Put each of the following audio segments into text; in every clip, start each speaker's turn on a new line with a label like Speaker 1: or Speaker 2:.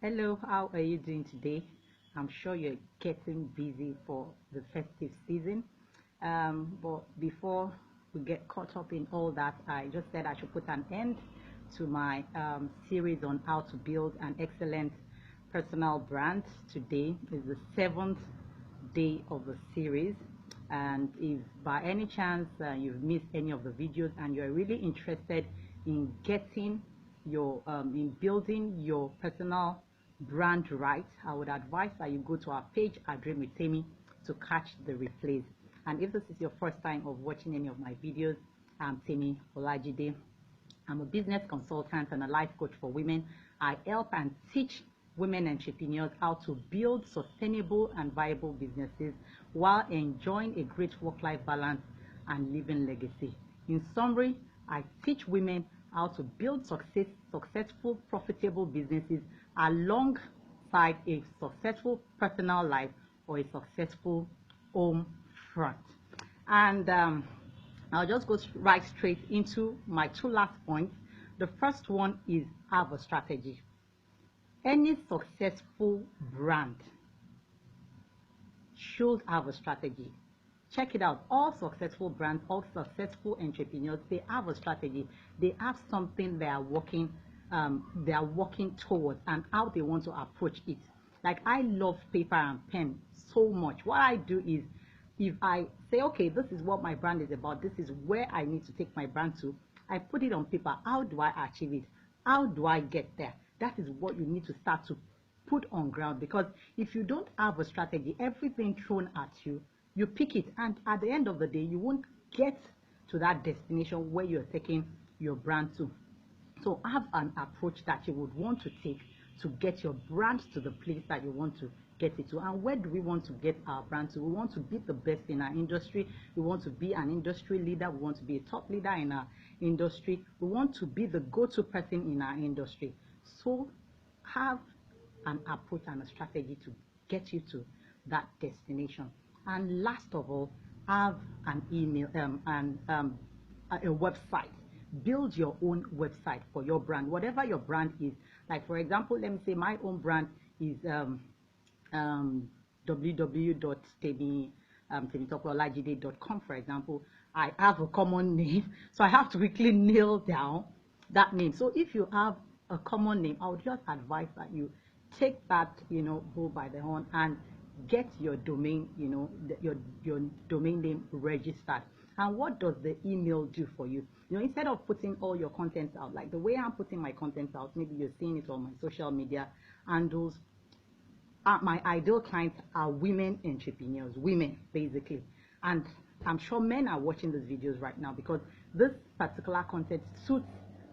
Speaker 1: Hello, how are you doing today? I'm sure you're getting busy for the festive season. But before we get caught up in all that, I just said I should put an end to my series on how to build an excellent personal brand. Today is the seventh day of the series. And if by any chance you've missed any of the videos and you're really interested in getting your in building your personal brand right, I would advise that you go to our page at Dream with Temi to catch the replays. And if this is your first time of watching any of my videos, I'm Temi Olajide. I'm a business consultant and a life coach for women. I help and teach women entrepreneurs how to build sustainable and viable businesses while enjoying a great work-life balance and living legacy. In summary, I teach women how to build successful, profitable businesses alongside a successful personal life or a successful home front. And I'll just go right straight into my two last points. The first one is have a strategy. Any successful brand should have a strategy. Check it out. All successful brands, all successful entrepreneurs, they have a strategy. They have something they are working towards and how they want to approach it. Like, I love paper and pen so much. What I do is, if I say, okay, this is what my brand is about, this is where I need to take my brand to, I put it on paper. How do I achieve it? How do I get there? That is what you need to start to put on ground, because if you don't have a strategy, everything thrown at you, you pick it, and at the end of the day, you won't get to that destination where you're taking your brand to. So have an approach that you would want to take to get your brand to the place that you want to get it to. And where do we want to get our brand to? We want to be the best in our industry. We want to be an industry leader. We want to be a top leader in our industry. We want to be the go-to person in our industry. So have an approach and a strategy to get you to that destination. And last of all, have an email and a website. Build your own website for your brand, whatever your brand is. Like, for example, let me say my own brand is www.temitopeolajide.com, for example. I have a common name, so I have to quickly nail down that name. So if you have a common name, I would just advise that you take that, bull by the horn and get your domain, your domain name registered. And what does the email do for you? Instead of putting all your content out, like the way I'm putting my content out, maybe you're seeing it on my social media handles. My ideal clients are women entrepreneurs, women basically. And I'm sure men are watching these videos right now because this particular content suits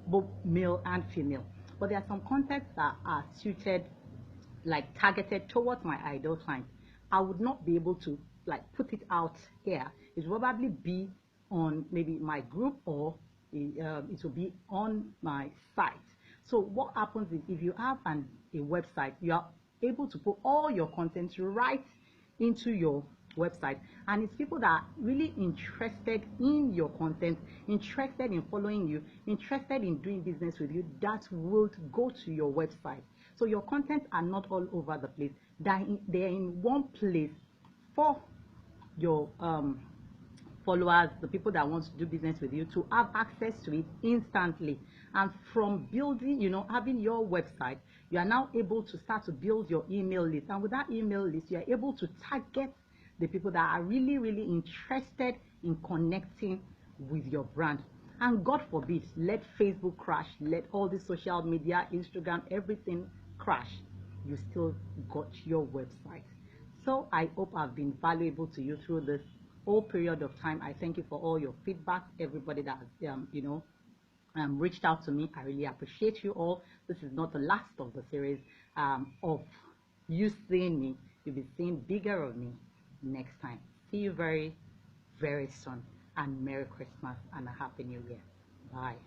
Speaker 1: both male and female. But there are some contents that are suited, like targeted towards my ideal client. I would not be able to put it out here. It will probably be on maybe my group, or it will be on my site. So what happens is, if you have a website, you are able to put all your content right into your website, and it's people that are really interested in your content, interested in following you, interested in doing business with you, that will go to your website. So your content are not all over the place. They're in one place for your followers, the people that want to do business with you, to have access to it instantly. And from building, having your website, you are now able to start to build your email list. And with that email list, you are able to target the people that are really, really interested in connecting with your brand. And God forbid, let Facebook crash, let all the social media, Instagram, everything crash, you still got your website. So I hope I've been valuable to you through this whole period of time. I thank you for all your feedback, everybody that has, reached out to me. I really appreciate you all. This is not the last of the series of you seeing me. You'll be seeing bigger of me next time. See you very, very soon. And Merry Christmas and a Happy New Year. Bye.